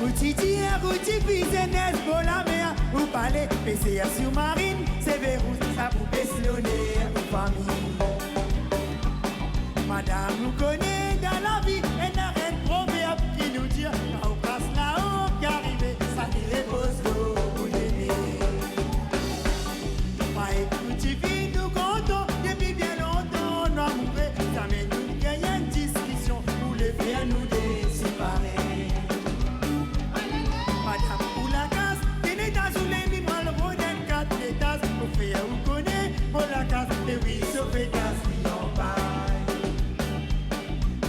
Boutiquière, business, pour la mer, vous parlez, PCR sous-marine, c'est verrou, ça vous questionner, vos familles. Madame nous connaît dans la vie, et n'a rien de proverbe qui nous dit, là où passe là-haut, qu'arriver, ça n'y repose l'eau, vous l'aimez. Moi écoute, vie, nous comptons, depuis bien longtemps, on a mouvé, ça met nous gagner une discussion, pour le faire nous déséparer. Madame pour la casse, tenez dans sous les mimales, rodin 4 étages, pour faire vous connaît, pour la casse, et oui, sauver casse, oui, on parle.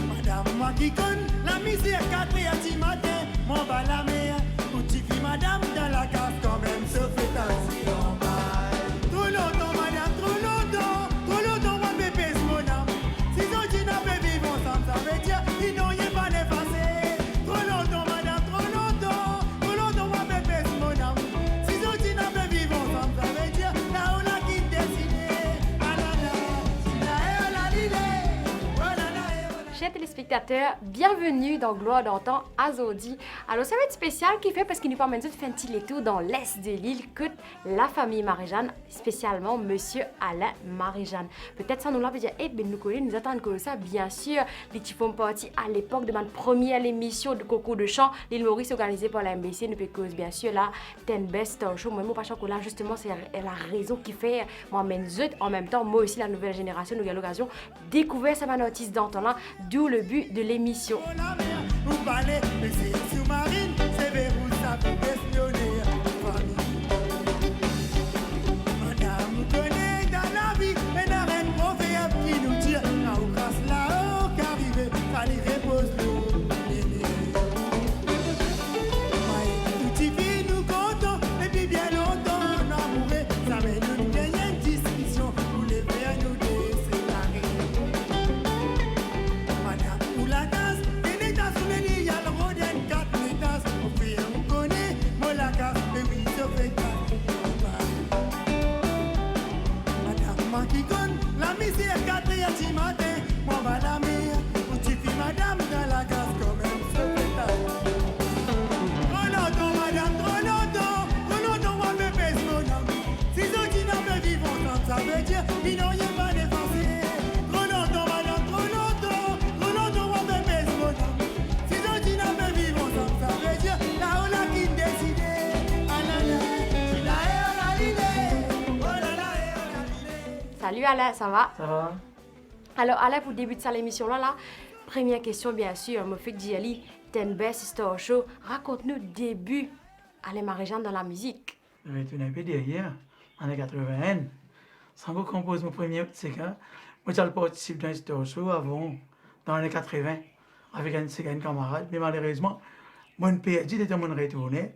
Madame, moi qui connais la misère, 4h du matin, mon bas la mer, pour tu vis madame dans la casse, quand même, sauver casse, oui, on parle. Trop longtemps, madame, trop longtemps, moi, bébé, mon âme. Si on dit n'a pas vivre ensemble, ça veut dire, ils n'ont rien pas effacé. Trop longtemps, madame, trop longtemps, moi, bébé, mon âme. Si on dit n'a pas vivre ensemble, ça veut dire, là, on a qui décidé. Ah là là, là, là, oh là là. Chers téléspectateurs, bienvenue dans Gloire d'antan à Zodi. Alors, ça va être spécial qui fait parce qu'il nous permet de faire un petit détour dans l'est de l'île que la famille Marie-Jeanne, spécialement Monsieur Alain Marie-Jeanne. Peut-être ça nous l'a dire, eh bien, nous connaissons, nous attendons que ça, bien sûr. Les petits font partie à l'époque de ma première émission de concours de chant, l'île Maurice organisée par la MBC, nous cause bien sûr là, Ten Best Show. Moi, pas que là, justement, c'est la raison qui fait, moi, en même temps, moi aussi, la nouvelle génération, nous avons l'occasion de découvrir ça, ma notice d'antan là, d'où le but de l'émission. Vous parlez, mais c'est sous-marine, c'est verrou, ça vous questionner, famille. Madame nous connaît dans la vie, et n'a rien de proverbe qui nous tire, là où casse là-haut, qu'arriver, ça n'y repose l'eau. Tout y vit, nous comptons, et puis bien longtemps, on a mouru, ça met nous gagner une discussion, pour les faire nous déséparer. Madame pour la casse, tenez dans sous les lits, y'a le rodin 4 étages, on fait on connaît, moi la casse, mais oui, je fais casse. Madame moi qui connais, la misère 4h du matin, moi va la mer, où tu vis madame dans la casse, quand même, je fais casse. Trop longtemps, madame, trop longtemps, moi me pèse mon âme. Si ceux qui n'ont pas vivre ensemble, ça veut dire, ils n'ont rien pas défensé. Trop longtemps, madame, trop longtemps, moi me pèse mon âme. Si ceux qui n'ont pas vivre ensemble, ça veut dire, là on a qui décide. Ah là là, là on a l'idée. Oh là là, on a l'idée. Salut Alain, ça va? Ça va? Alors Alain, pour débuter ça l'émission là, première question bien sûr, me fait Djali, Ten Best Star Show. Raconte-nous début Alain Marie-Jeanne dans la musique. Je vais tourner un peu derrière, en 81. Sans que je compose mon premier petit gars, moi j'ai participé dans un star show avant, dans les 80, avec un camarade. Mais malheureusement, mon père dit que je me retourner.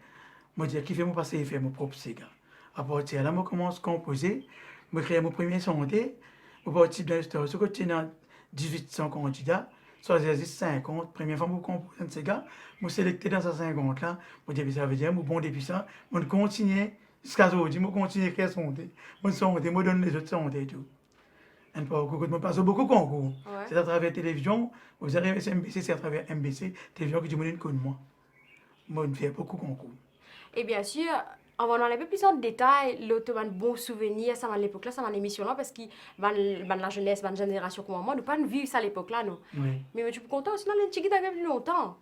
Moi j'ai kiffé mon passé et faire mon propre cigare. À partir de là, je commence à composer. Je crée mon premier sonté. Je participe dans un star show. Je suis 1800 candidats. Soit j'ai 50, première fois que je compose un cigare, je suis sélecté dans ces 50 là. Je dis ça veut dire, je bon depuis ça, je continue jusqu'à aujourd'hui, je continue à écrire sonté. Je sonté, je donne les autres sontés et tout. Je passe beaucoup de concours. Ouais. C'est à travers la télévision, vous arrivez à MBC, c'est à travers MBC, télévision que je me connais moi. Moi, je fais beaucoup de concours. Et bien sûr, on va aller un peu plus en détail, l'autre un bon souvenir, ça à l'époque là, ça dans l'émission là, parce que la jeunesse, la génération comme moi, nous pas vivre ça à l'époque là, nous. Oui. Mais tu peux compter aussi dans les chiquites depuis longtemps.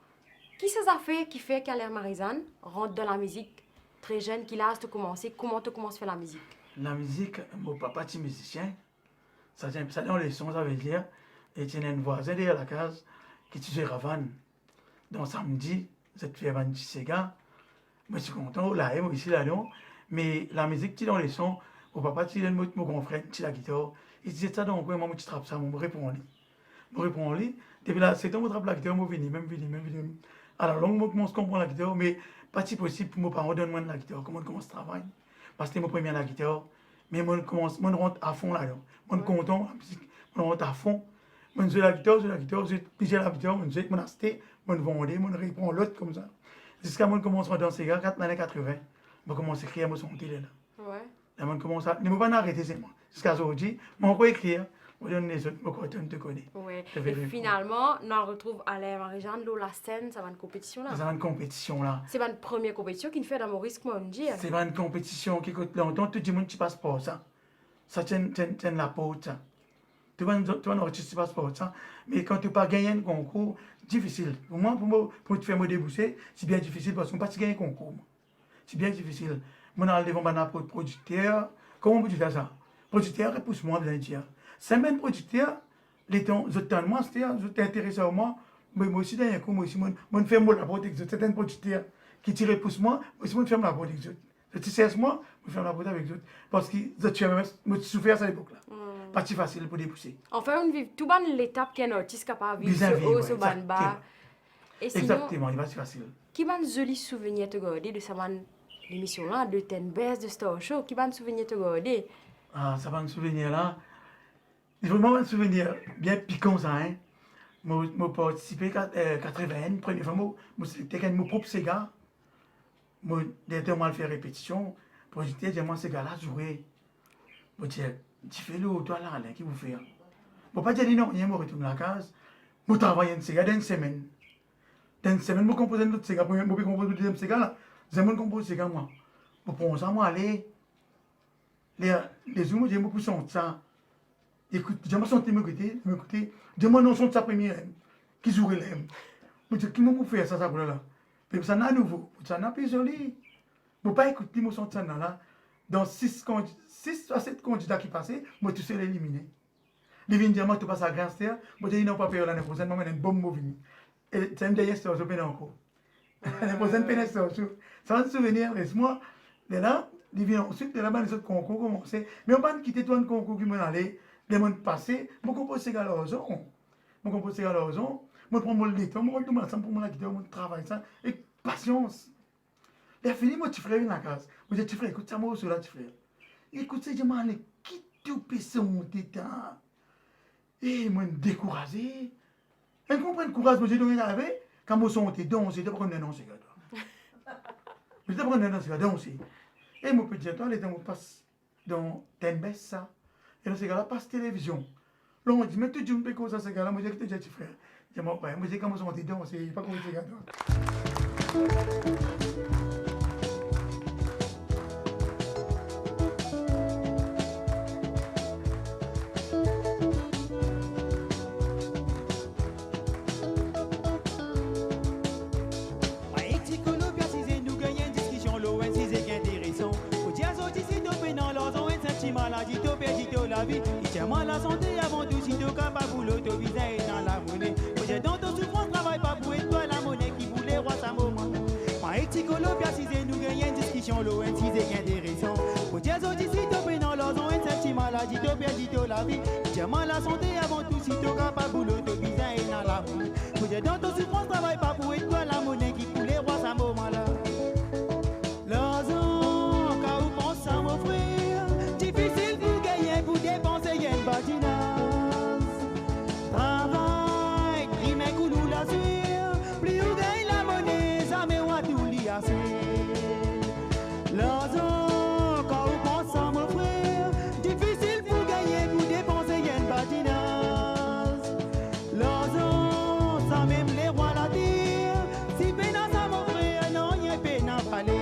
Qui ça fait qui fait qu'Alain Marie-Jeanne rentre dans la musique très jeune, qu'il a commencé, comment tu commences à faire la musique? La musique, mon papa est musicien. Ça dans les sons, ça veut dire, et tu as une voisin derrière la case qui tue Ravane. Donc samedi, cette fille a un petit cigare. Moi, je suis content, là, moi, ici, là, non. Mais la musique, tu dans les sons, mon papa, tu as mon grand frère, tu la guitare. Il disait ça, donc, moi, tu trappes ça, moi, je réponds lui. Je réponds lui. Depuis là, c'est quand je trappe la guitare, je viens, même. Alors, là, je commence à comprendre la guitare, mais pas si possible pour mes parents donner la guitare, comment je commence à travailler. Parce que c'était mon premier la guitare. Mais je rentre à fond là-dedans. Je suis content, la musique, je rentre à fond. Je joue la guitare, je pige la guitare, je joue, je acheter, je vends, je reprends l'autre comme ça. Jusqu'à ce que je commence à danser, dans les années 80, je commence à écrire mon son télé là. Ouais. Là, je commence à. Je ne peux pas arrêter, c'est moi. Jusqu'à aujourd'hui, je vais écrire. On donne les autres, moi, tu te connais. Ouais. Je Et vais répondre. finalement, on retrouve Alain Marie-Jeanne, la scène, ça va une compétition là. C'est une compétition là. C'est pas une première compétition qu'il fait dans Maurice Mondi. C'est pas une compétition qui coûte longtemps. Tout le monde qui passe pas ça. Ça tient la porte. Ça. Tu vas nous artiste qui passe pas ça. Mais quand tu pas gagné un concours, difficile. Pour moi, pour te faire me déboucher, c'est bien difficile parce qu'on pas gagner un concours. C'est bien difficile. Moi, on a devant un producteur. Comment vous faire ça? Producteur, repousse-moi, bien dire. C'est même producteur, les temps, je t'en moi, je t'intéresse à moi. Mais moi aussi, d'un coup, moi aussi, je fais la protection. C'est un producteur qui tire repousse moi, moi aussi, je fais la protection. Je te cesse moi, je fais la protection avec eux. Parce que je souffert à cette époque-là. Pas si facile pour dépousser. Enfin, on vit tout ban l'étape qu'un artiste capable de Vis-à-vis, vivre ouais, ce ban bas. Et sinon, Exactement, il va pas si facile. qui ban joli souvenir te garder de cette l'émission là, de Ten Best, de Star Show, qui ban souvenir te garder? Ah, ça va un souvenir là. C'est vraiment un souvenir bien piquant ça, hein. Moi, participé 80, première fois, c'était mon propre Sega. Moi, d'été, moi, fait répétition. Pour dire, j'ai moi, Sega là, jouer. Moi, tu fais le toi là, Alain, qui vous fait? Moi, pas dire non, rien, moi, retourne à la case. Moi, travaille une Sega dans une semaine. Dans une semaine, moi, compose un autre Sega. Moi, je compose le deuxième Sega là. J'ai mon compose Sega, moi. Moi, pour ça, moi, aller. Les gens, j'ai beaucoup senti ça. Écoute, j'ai senti m'écouter. Dis-moi non, son de sa première. Qui jouerait l'aime? Je dis, qui m'a fait ça, ça, là? Mais ça n'a nouveau. Ça n'a plus joli. Je ne pas écouter mon son de là. Dans 6 à 7 candidats qui passaient, moi, tu sais l'éliminer. Les vignes dire, moi, tu passes à Gangster. Moi, je dis, non, pas peur l'année prochaine, moi, je une bombe mauvaise. Et c'est un dernier stage, je peine encore. L'année prochaine, peine stage. Ça va te souvenir, laisse-moi. Et là, ils viennent ensuite, là-bas, les autres concours commençaient. Mais on va pas quitter toi un concours qui m'en allait. Les mois passés, je compose ces gars-là aux ans. Je compose ces gars-là aux ans. Je prends mon temps, je prends ensemble pour mon quitter, mon travail, ça. Et patience. Et fini, moi, tu ferais une la case. Je dis, tu ferais, écoute, ça, moi, aussi, là, tu ferais. Écoute, c'est, je m'en allais, qui tout pisse mon tétan. Et moi, découragé. Et comprends le courage, moi, j'ai donné avec. Quand moi, son tétan, dansé, je prends un nom, ces gars-là. Je te prends un nom, ces gars-là, dansé. Et mon petit temps, les temps, on passe dans Ten Best, ça. Et dans ces gars-là, passe télévision. Là, on dit, mais tu dis, on peut comme ça, ces gars-là, moi, j'ai dit, tu frère. Je dis, moi, j'ai commencé à monter, c'est pas comme ces gars-là. Tiens-moi la santé avant tout, si tu capable pour l'autovisa et dans la monnaie. J'ai dans ton souffrance, travaille pas pour toi la monnaie qui voulait roi sa moment. Ma éticolo, bien si nous gagnons une discussion, l'ON, si c'est bien des raisons. Pour dire aux ici, tu dans leur zone, une senti maladie, tu perds la vie. Tiens-moi la santé avant tout, si tu capable pour l'autovisa et dans la monnaie. J'ai dans ton souffrance, travaille pas pour toi la monnaie qui voulait roi sa moment là. L'argent, quand vous pensez à mon frère, difficile pour gagner, pour dépenser, il y a une patinage. Travail, crime et coulou la suite, plus vous gagnez la monnaie, ça me voit tout l'y assez. L'argent, quand vous pensez à mon frère, difficile pour gagner, pour dépenser, il y a une patinage. L'argent, ça même les rois la terre, si peine à ça mon frère, non, il y a peine à parler.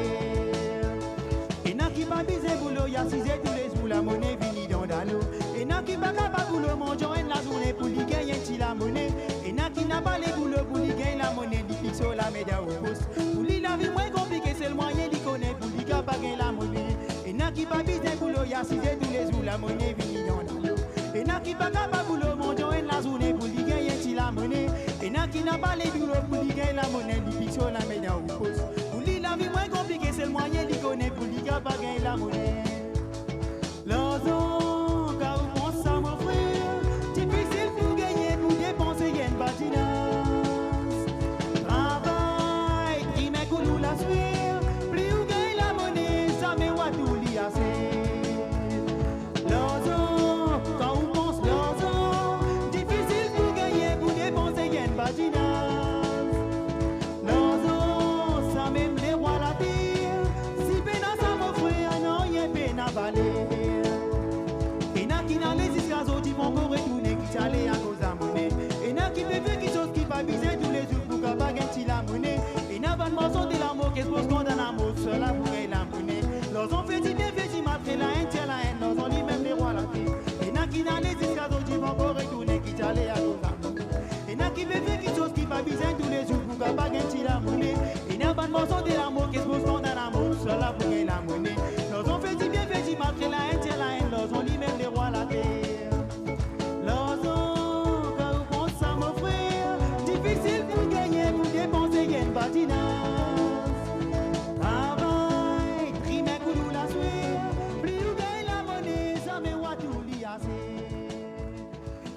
Qui va biser boulot, y'a 6 tous les jours, la monnaie finit dans l'eau. Et n'a qui va capable boulot, mangeant la journée pour lui gagner la monnaie. Et n'a qui n'a pas les boulots pour lui gagner la monnaie, lui fixe la médaille au poste. Pour lui la vie moins compliquée, c'est le moyen d'y connaître pour lui capable gagner la monnaie. Et n'a qui va biser boulot, y'a 6 tous les jours, la monnaie finit dans l'eau. Et n'a qui va capable boulot, mangeant la journée pour lui gagner la monnaie. Et n'a qui n'a pas les boulots pour lui gagner la monnaie, lui fixe la médaille au poste. Pour lui la vie moins compliquée, c'est le moyen d'y connaître pour lui capable gagner la monnaie. L'argent, car vous pensez à mon frère, difficile pour gagner, pour dépenser, il y a une patinage. Travail, qui met coulou la suite, plus vous gagnez la monnaie, ça me voit tout l'y assez. L'argent, quand vous pensez l'argent, difficile pour gagner, pour dépenser, il y a une patinage. L'argent, ça même les rois la terre, si peine à ça mon frère, non, il y a peine à valer. Et n'a qui n'a les escazos, ils vont correr tout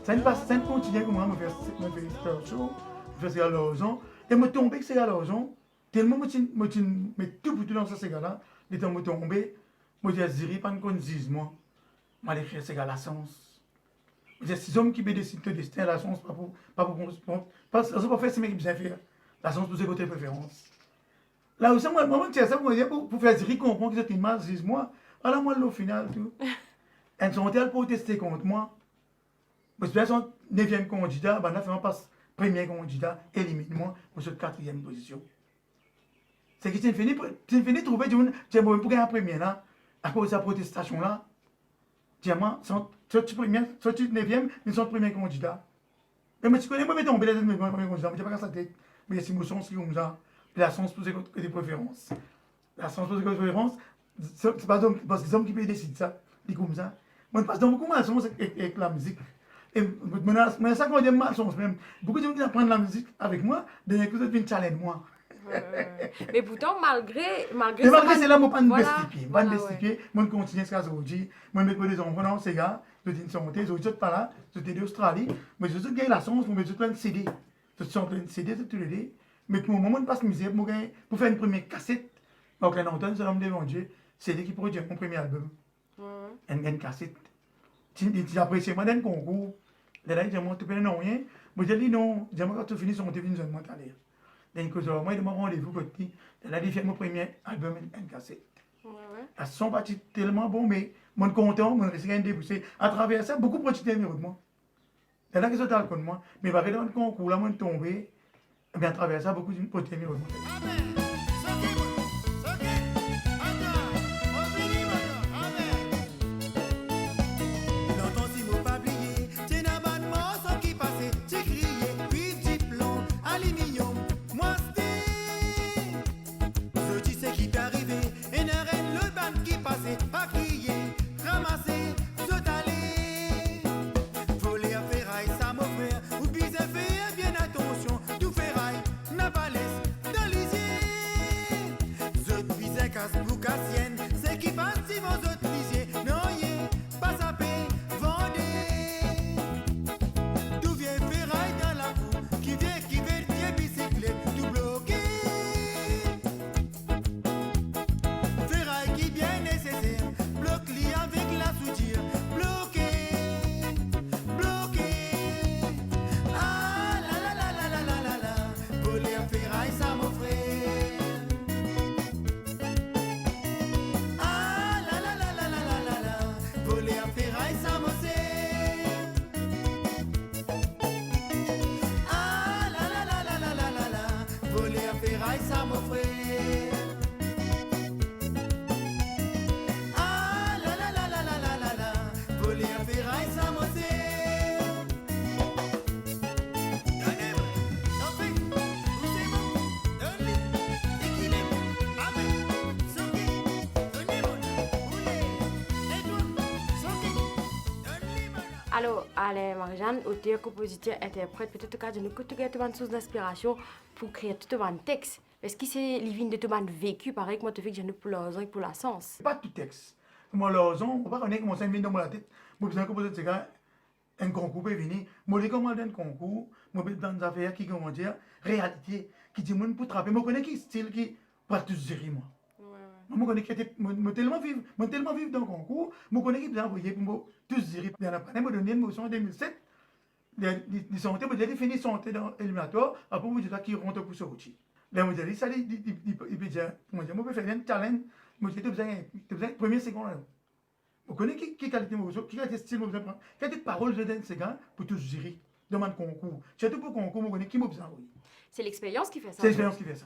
Ça ne passe, ça ne continue que moi, je fais show, je fais à l'argent, et je tombe que c'est à l'argent, tellement je mets tout pour tout dans ce gars-là, et quand je tombe, je dis, Ziri, pas une condition, moi, je vais faire ce gars-là sens. Je dis, si hommes qui décident de destin, la sens, pas pour faire ce mec qui bien faire, la sens pour ses côtés préférences. Là aussi, moi, je ça pour faire Ziri comprendre que c'est une masse, moi, alors moi, au final, tout. Elles sont elles protester contre moi. Parce que son 9e candidat, ben là, je passe premier candidat, élimine-moi pour cette 4e position. C'est que tu finis de trouver, tu es pour gagner la première là, à cause de sa protestation là. Tu es moi, sorti 9e, mais son premier candidat. Mais tu connais, moi, je vais tomber les premiers candidats, je ne sais pas sa tête. Mais c'est mon sens qui est comme ça. La sens pour des préférences. La sens pour des préférences, c'est pas parce que les hommes qui peuvent décider ça, c'est comme ça. Moi, je passe dans beaucoup de malchance avec la musique. Et mais ça, quand je dis malchance même, beaucoup de gens qui apprennent la musique avec moi, des écoutes viennent challenger moi. Mais pourtant, malgré c'est là, moi, pas de Voilà, bestipier. Moi, je continue ce aujourd'hui. Moi, je mets des enfants dans ces gars, je dis une santé, je suis pas là, je suis d'Australie, mais je suis gagné la chance, je suis plein de CD. Je suis plein de CD, c'est tout le temps. Mais pour le moment, je passe misère pour faire une première cassette. Donc, un entendre, c'est l'homme de mon Dieu, CD qui produit mon premier album. Une cassette. Tu apprécies moi d'un concours. Là, il dit, moi, tu peux non rien. Moi, je dis non. Je dis, moi, quand tu finis, on te vient seulement à l'air. Donc, moi, il m'a rendez-vous petit. Là, il fait mon premier album, une cassette. Elles sont parties tellement bon, mais moi, je suis content, moi, je suis déboussé. À travers ça, beaucoup de petits numéros de moi. Là, ils sont dans le moi. Mais dans le concours, là, moi, je suis tombé. Et bien, à travers ça, beaucoup de petits numéros de moi. Alors, Alain Marie-Jeanne, auteur, compositeur, interprète, peut-être que tu as une source d'inspiration pour créer tout un texte. Est-ce que c'est l'ivine de tout un vécu, pareil que moi, tu fais que j'ai pour l'argent et pour la sens? Pas tout texte. Moi, l'argent, on ne peut pas connaître comment ça vient dans la tête. Moi, je composer de ce gars, un concours peut venir. Moi, je commande un concours, moi, je dans des affaires qui, comment dire, réalité, qui dit, moi, pour trapper. Moi, je connais qui style qui va tout gérer, moi. Moi, je connais qui était, moi, tellement vivre dans le concours, moi, je connais qui bien envoyé pour moi tout gérer. Bien après, moi, donné une motion en 2007. Les santé, moi, j'ai fini santé dans l'éliminatoire, après, moi, je dis qui rentre pour sortir. Là, moi, j'ai dit, ça, il peut dire, moi, je peux faire un challenge, moi, j'ai besoin de premier, second, là. Vous connaissez qui qualité de qui qualité style, vous prendre, quelle parole je donne ces gars pour tout gérer, demande concours. Surtout pour concours, vous connaissez qui m'a besoin. C'est l'expérience qui fait ça. C'est l'expérience qui fait ça.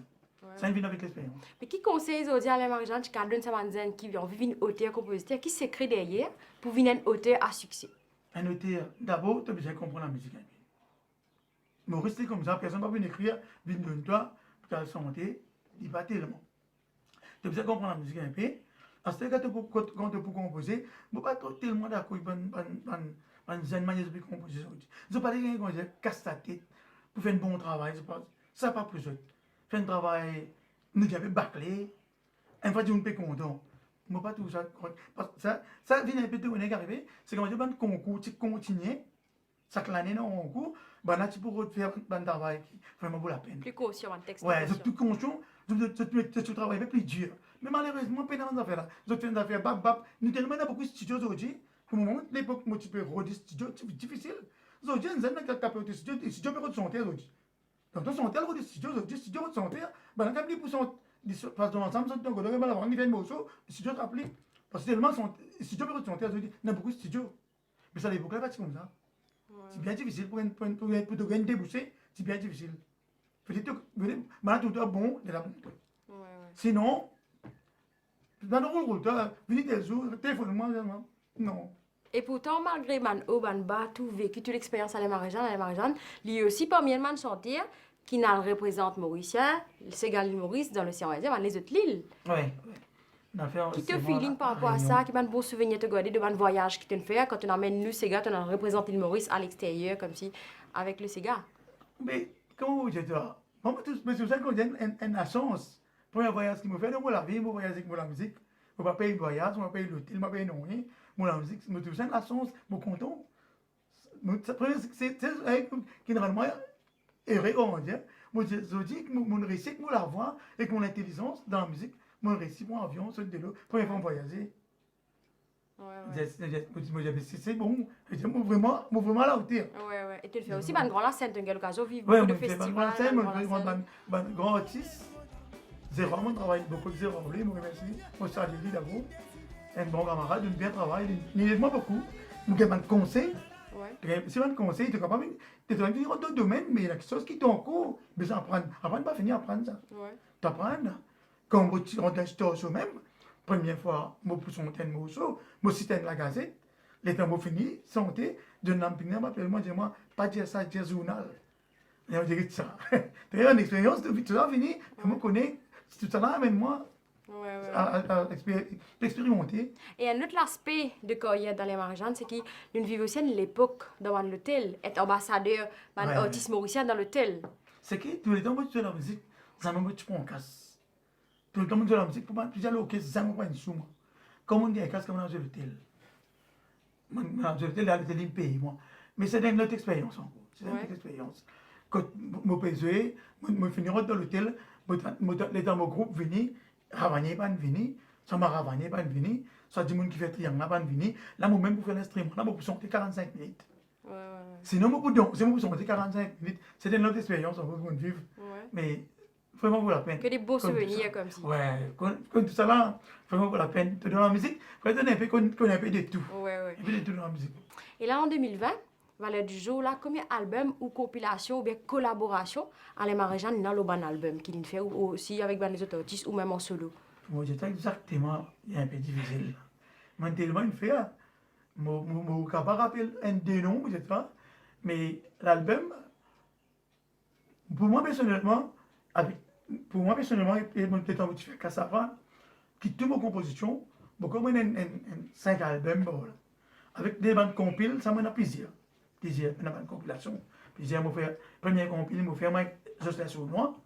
Ça vient avec l'expérience. Mais qui conseille aux Alain Marie-Jeanne qui donne sa manzane qui vient vivre une auteur, compositeur, qui s'écrit derrière pour venir un auteur à succès? Un auteur, d'abord, tu as besoin de comprendre la musique. Mais rester comme ça, personne ne va venir écrire, venir de toi, pour ta santé, il va tellement. Tu as besoin de comprendre la musique un peu. Parce que quand tu peux composer, je ne suis pas tellement d'accord avec une manière de composer. Je ne pas dire que je casse ta tête pour faire un bon travail. Ça n'a pas plus de faire un travail, nous avons bâclé, une fois qu'on est content. Je ne pas tout ça. Ça vient un peu de ce qui arrivé, c'est quand je vais un concours, tu continues, chaque année dans mon cours, ben là tu pourras faire un travail qui vraiment vaut la peine. Plus conscient, un texte. Ouais, c'est plus conscient, tu travailles avec plus dur. Mais malheureusement, pendant les affaires là, je fais des affaires, nous tellement beaucoup de studios aujourd'hui, que au moment de l'époque, moi tu peux rôder studio, c'est difficile. Aujourd'hui, nous avons des studios, les studios peuvent chanter aujourd'hui. Donc, on chante des studios, les studios peuvent chanter, ben là, quand ils sont parce que ensemble, ils sont dans la vente, ils viennent morceaux, les studios rappelés. Parce que tellement, les studios peuvent chanter aujourd'hui, il y a beaucoup de studios. Mais ça, à l'époque là, pas comme ça. C'est bien difficile pour te gagner des bouchées, c'est bien difficile. Peut-être que maintenant tout est bon, de la bonne. Sinon, dans le rôle, venez des jours, téléphone-moi, non. Et pourtant, malgré man Obanba, tout vécu, toute l'expérience à la Marie-Jeanne, il y a aussi parmi les man chantiers qui n'a le représente mauricien, c'est Galil Maurice dans le CNRD, les autres l'île. Oui. Qui te feeling par rapport à ça, qui m'a un bon souvenir te garder de mon voyage qui te fait quand on amène le Sega, on a représenté le Maurice à l'extérieur, comme si, avec le Sega. Mais, comment vous dites ça? Moi, c'est ça qu'on dit une chance. Premier voyage qu'il me fait, moi, la vie, moi, voyage avec la musique. Je ne vais pas payer le voyage, je ne vais pas payer l'hôtel, je ne vais pas payer rien. Moi, la musique, c'est tout ça, la chance, je suis content. C'est généralement heureux, on va dire. Moi, je dis que mon récit, moi, la voix, et mon intelligence dans la musique, mon récit, mon avion, ce de l'eau, première fois voyager. C'est bon, moi vraiment à la hauteur. Ouais. Et tu le fais aussi, ben, grand la scène, tu as l'occasion de vivre beaucoup de festivals. festivals. Un grand artiste. Zéro, mon travail, beaucoup de zéro, je vous remercie. Moi, je suis d'abord. Un bon camarade, un bien travail, il aide moi beaucoup. Nous avons un conseil. Si on a un conseil, tu es capable de venir dans d'autres domaines, mais il y a quelque chose qui est en cours. Mais apprendre, pas finir à apprendre ça. Tu apprends. Quand tu rentres dans le store même, première fois, je suis sorti un morceau, je suis sorti la gazette, les temps fini, santé, de l'ampignon, m'appelle-moi, dis-moi, pas dire ça, dire journal. Et on dirait ça. Tu as une expérience, tout ça fini, je me connais, tout ça là, amène-moi à expérimenter. Et un autre aspect de carrière dans les Marie-Jeanne, c'est qu'il vit aussi à l'époque dans l'hôtel, être ambassadeur, artiste mauricien dans l'hôtel. C'est que tous les temps que tu fais la musique, ça me met en casse. Tout le temps que tu fais la musique, pour moi, tu dis à l'orchestre, ça me prend une somme. Comme on dit à casse, comme on a joué l'hôtel. Dans l'hôtel, l'hôtel, il paye, moi. Mais c'est une autre expérience encore. C'est une autre expérience. Quand je paye, je finirai dans l'hôtel, les temps, mon groupe venu, Ravagné pas venu, ça m'a ravagné pas venu, ça dit monde qui fait triangle pas venu, là moi-même pour faire l'instrument, là moi pour chanter 45 minutes. Sinon moi pour chanter 45 minutes, c'était une autre expérience on peut vivre. Mais vraiment vaut la peine. Que des beaux souvenirs comme ça. Ouais, quand tout ça là, vraiment vaut la peine. Dans la musique, faut être un peu qu'on a un peu de tout. Un peu de tout dans la musique. Et là en 2020, Valeur du jour là, combien d'albums ou compilations ou bien collaborations à les Marie-Jeanne dans le bon album qu'il fait aussi avec les autres artistes ou même en solo? Moi, je sais exactement, il est un peu difficile. Mais tellement il fait, je ne peux pas rappeler un des noms, je sais pas. Mais l'album, pour moi personnellement, et peut-être un petit peu Cassava, qui toutes mes compositions, beaucoup moins 5 albums, avec des bandes compiles, ça m'en a plaisir. Plusieurs compilation. Plusieurs m'ont fait premier compil, m'ont fait juste la sur moi.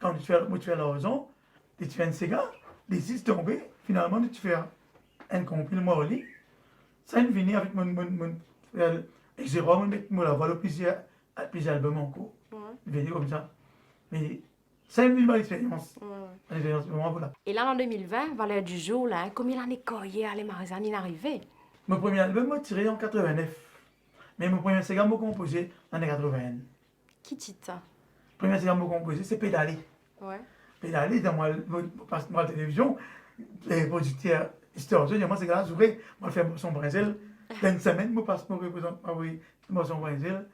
Quand tu fais la raison, tu fais un cigare, les 6 tombés, finalement tu fais un compil moi au lit. Ça me vient avec mon et Jérôme, moi la voilà plusieurs albums en cours. Il vient comme ça. Mais ça me vient mon expérience. L'expérience vraiment voilà. Et là en 2020, Valeur du jour là, combien d'années carrière à les Marie-Jeanne arrivé? Mon premier album m'a tiré en 89. Mais mon premier cigare m'a composé en 80. Qui titre ça? Le premier cigare m'a composé, c'est Pédaler. Pédaler, dans la télévision, les producteurs historiens, moi, c'est grâce à moi, je fais son Brésil. Dans une semaine, je passe mon représentant son Brésil.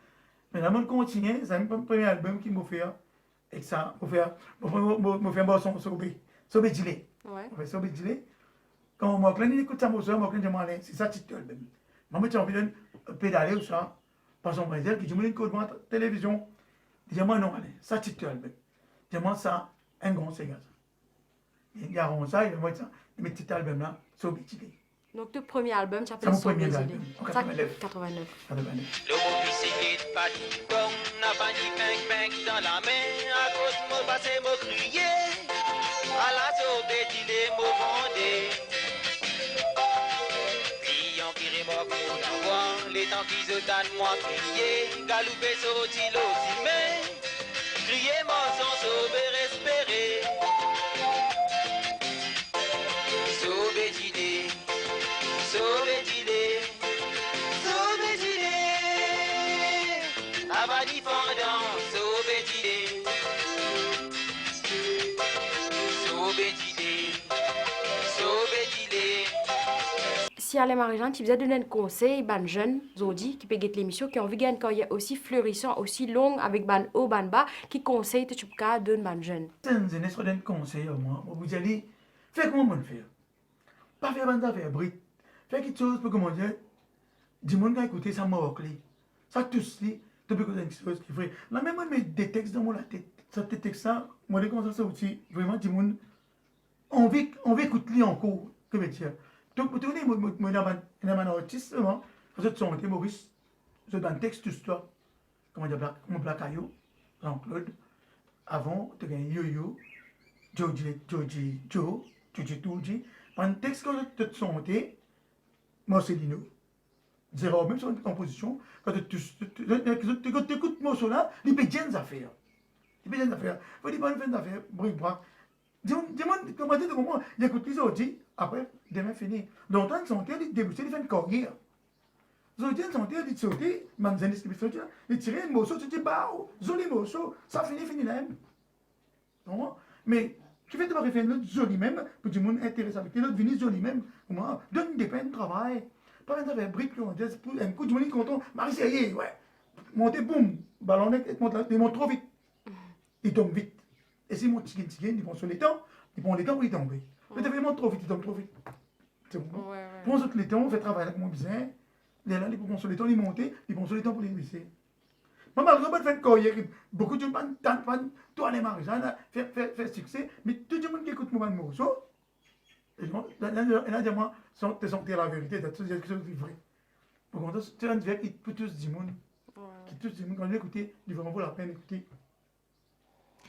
Mais là, je continue, c'est le premier album qui m'a fait. Et ça, m'a fait son Sobé Djilé. Sobé Djilé. Quand on écoute ça, c'est ça le titre de l'album. Moi, j'ai envie de pédaler ou ça, par son Brésil, qui dit, moi, une la télévision. Dis-moi, non, allez, ça, titre l'album. Dis-moi, ça, un grand cigare. Il y a ça, il y a ça, et mes petits albums là, c'est obligé. Donc, le premier album, ça s'appelle Sobé Djilé. En 89. 89. Le bicyclette pas dit bon, n'a pas dit bang bang dans la main, à cause de mon passé, mon crier, à la Sobé Djilé, mon vendé. Client qui remorque pour l'avoir, les tant qu'ils ont tant moi crier, galoper sorti l'osime, crier mensonge, sauver, espérer. Sauver d'idées, sauver d'idées, sauver d'idées, abadi fondant, sauver d'idées, sauver d'idées, sauver d'idées. Si Alain Marie-Jeanne, tu faisais donner un conseil, ban jeunes, Zodi, qui peut guetter l'émission, qui ont envie de carrière aussi fleurissant, aussi longue, avec ban haut, ban bas, qui conseille que tu peux donner ban jeune. C'est un conseil à moi. Vous allez faire comment on fait. Pas faire des affaires brites. Faire quelque chose pour comment dire. Du monde qui a écouté ça m'a clé. Ça tous li, tu peux écouter quelque chose qui est vrai. Là même moi je mets des textes dans mon tête. Ça tes textes ça, moi les comme ça aussi vraiment du monde on veut écouter encore que me dire. Donc pour tourner moi dans un artiste vraiment, parce que son Maurice, je dans texte tout ça. Comment dire mon Blacayo, Jean-Claude. Avant, tu as Yo-Yo, Joji, Tuji. Un texte que tu te sentais, Marcelino. Zéro, même sur une composition, quand tu écoutes ce morceau-là, il peut bien des affaires. Il peut bien des affaires. Il faut dire bonne fin d'affaires, bric-brac. Dis-moi, comment tu comprends? Il écoute les autres, après, demain fini. Donc, dans le santé, il débute, il fait une carrière. Les autres, dans le santé, il saute, il tire un morceau, tu dis, bah, joli morceau, ça finit là même. Non? Mais, qui fait de pas faire l'autre joli même, pour du monde intéressé avec l'autre, venir joli même, pour moi, donne des peines de travail. Pas un affaire brique, pour un coup, du monde est content, Marie, ça y est, ouais. Monter, boum, ballon net, il monte trop vite. Il tombe vite. Et si mon tigin, il prend sur les temps, il prend les temps pour y tomber. Mais il monte trop vite, il tombe trop vite. C'est bon. Prends sur les temps, on fait travail avec mon bizarre. Là, il prend sur les temps, il monte, il prend sur les temps pour les glisser. Mais malgré tout, fait carrière, beaucoup de gens, toi, les Marie-Jeanne, fait succès, mais tout le monde qui écoute mon morceau, et là, moi, te sentir la vérité, c'est quelque chose de vrai. Pour contre, tu as un verre qui peut tous du monde. Qui tous du monde, quand on écoute, il vraiment vaut la peine d'écouter.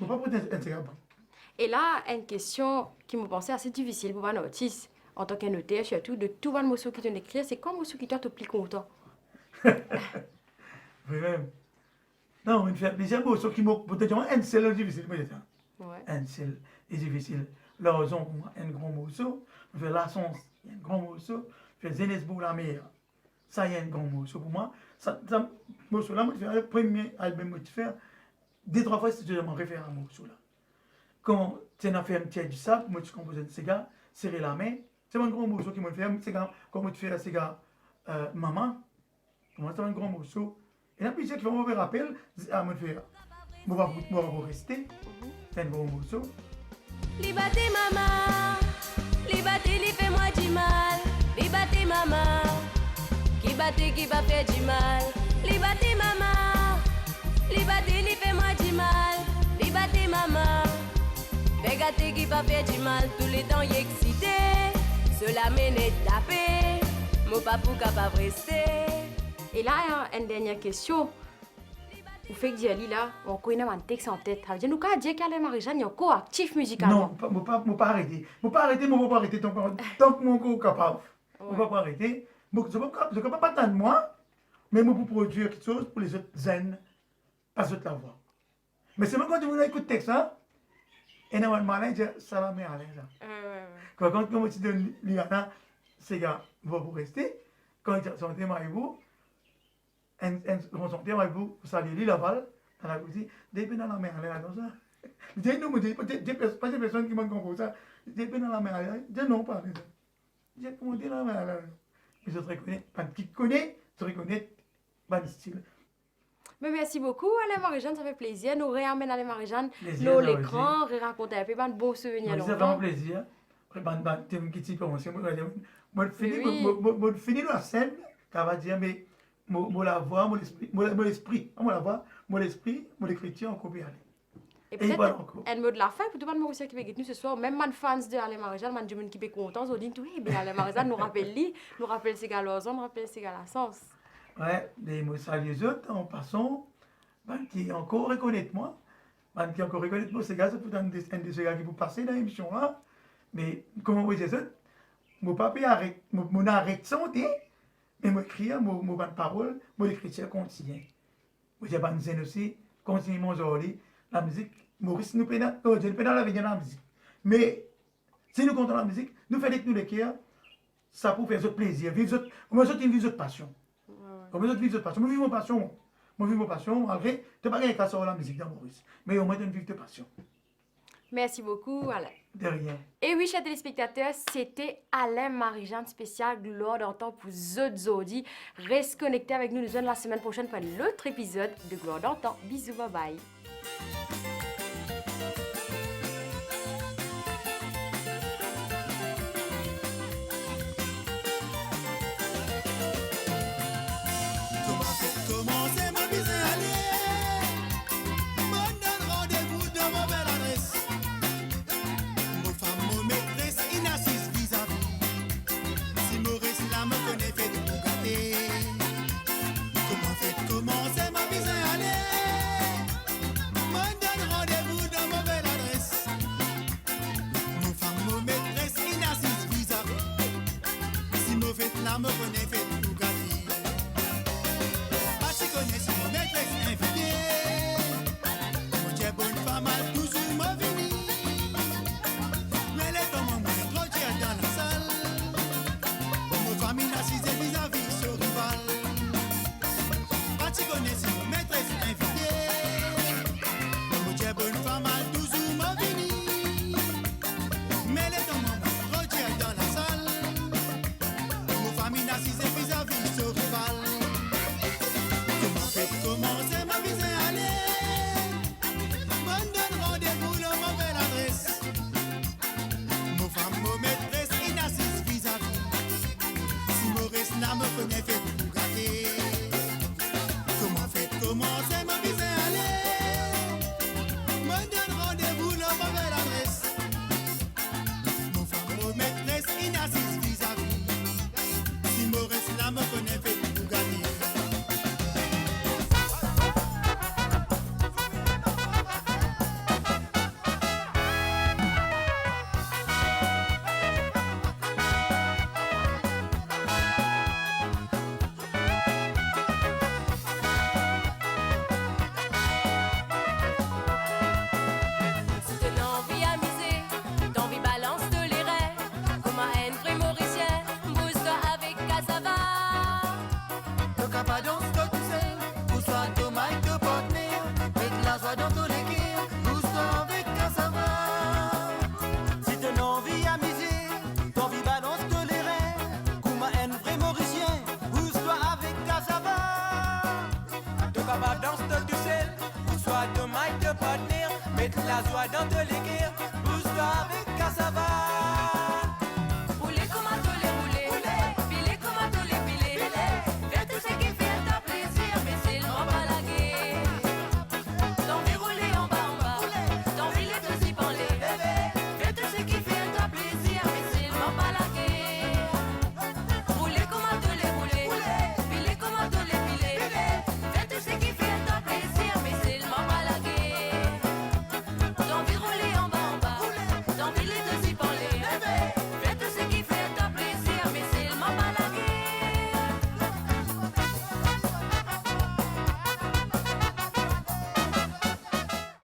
Il ne faut pas prendre un cigare. Et là, une question qui me pensait assez difficile pour un artiste, en tant qu'un notaire, surtout, de tout le morceau qui te écrit, c'est quoi le morceau qui te plus content? Vraiment. Non, il fait plusieurs morceaux qui m'ont peut-être un seul difficile. Un seul est difficile. La raison pour moi, un grand morceau. On fait La Sens, il y a un grand morceau. On fait Zenesbourg la mer. Ça, il y a un grand morceau pour moi. Ça morceau-là, moi, je fais le premier album que je fais. Deux, trois fois, c'est je me réfère à ce morceau-là. Quand tu as fait un petit du sable, moi, je compose un cigare, serrer la main. C'est un grand morceau qui m'a fait un cigare. Quand je fais un cigare, maman. Pour moi, c'est un grand morceau. Et là, puis, qui va me rappeler, à me faire. Je vais rester. C'est un gros morceau. Liberté maman, liberté li fait moi du mal. Liberté maman, qui va faire du mal. Liberté maman, liberté li fait moi du mal. Liberté maman, fait gâter qui va faire du mal. Tous les temps y excité, cela mène tapé. Mon papou capable rester. Et là, une dernière question. Vous faites dire là, on connaît un texte en tête. Ça veut dire nous quand dire qu'Alain Marie-Jeanne est encore actif musicalement. Non, je ne pas arrêter. Je ne pas arrêter tant que mon corps est capable. Je ne pas arrêter. Je ne peux pas attendre moi, mais je peux produire quelque chose pour les autres zen, pas les autres la voix. Mais c'est même quand tu écoutes le texte, et dans le malin, ça va me aller. Quand tu donnes l'Iana, c'est gars, va pour rester. Quand tu sont Maïbou, on sont Maïbou, ça lui Laval, dans la cuisine, depuis dans la mer, dans ça. Je dis non, mais pas des personnes qui m'ont composé ça. Depuis dans la mer, je dis non, pas ça. Je dis comment dire la mer. Mais je te reconnais, quand tu connais, tu reconnais pas le style. Mais merci beaucoup, Alain Marie-Jeanne, ça fait plaisir. Nous réamènons Alain Marie-Jeanne Plaisir, dans ça l'écran, raconter un peu de bons souvenirs. Ça fait vraiment plaisir. Tu me quittes pour moi. Je finis la scène, ça va dire, mais la voix, mon esprit, la voix, mon esprit, mon écriture, on peut y aller. Et peut-être un mot de la fin, pour tout le monde aussi qui est ce soir, même les fans de Alain Marie-Jeanne, les gens qui sont contents, ils disent, oui, bien Alain Marie-Jeanne nous rappelle ses gars Lozon, nous rappelle ses gars la Sens. Ouais, des mots saluent les autres en passant, qui encore reconnaissent moi, qui encore reconnaissent moi, ces gars, c'est peut-être un de ces gars qui vont passer dans l'émission là, mais comment vous dites ça, mon papa arrête, mon arrête santé, Mais moi, écrire, moi, pas de parole, moi, l'écriture continue. Moi, j'ai pas de aussi, continue mon joli. La musique, Maurice, nous pédale, je ne pédale avec la musique. Mais, si nous comptons la musique, nous faisons avec nous les cœurs, ça pour faire notre plaisir, vivre notre passion. Moi, je vis votre passion. Moi, je vis mon passion. Moi, je vis mon passion, malgré, tu n'as pas gagné qu'à sortir la musique dans Maurice. Mais au moins, tu vis ta passion. Merci beaucoup, Alain. De rien. Et oui, chers téléspectateurs, c'était Alain Marie-Jeanne spécial Gloire d'antan pour Zodi. Reste connecté avec nous, nous la semaine prochaine pour l'autre épisode de Gloire d'antan. Bisous, bye bye. Comment c'est ma mise à aller? M'en donne rendez-vous dans ma belle adresse. Mon femme, mon maîtresse, inassise vis-à-vis. Si Maurice là me connaît, fait tout gâter. Comment c'est ma mise à aller? M'en donne rendez-vous dans ma belle adresse. Mon femme, mon maîtresse, inassise vis-à-vis. Si Maurice là me connaît, fait tout gâter. Si mon maîtresse invité, mon Dieu, bonne femme a toujours m'a venu. Mais les femmes ont moins trop tiers dans la salle. Nos familles n'assisent vis-à-vis ce rival. Pas tu connais si mon maîtresse invité, mon Dieu, bonne femme a toujours m'a venu. Mais les femmes ont moins trop tiers dans la salle. Nos familles n'assisent vis-à-vis ce rival. Comment c'est ma mise à aller? M'en donne rendez-vous dans ma belle adresse. Mon femme, mon maîtresse, inassise vis-à-vis. Si Maurice n'a me connaît, fait tout gâter. Comment c'est ma mise à aller? M'en donne rendez-vous dans ma belle adresse. Mon femme, mon maîtresse, inassise vis-à-vis. Si Maurice n'a me connaît, fait tout gâter. Danse de tu sais, soit de maille de partenaire, mettre la joie dans te l'équerre.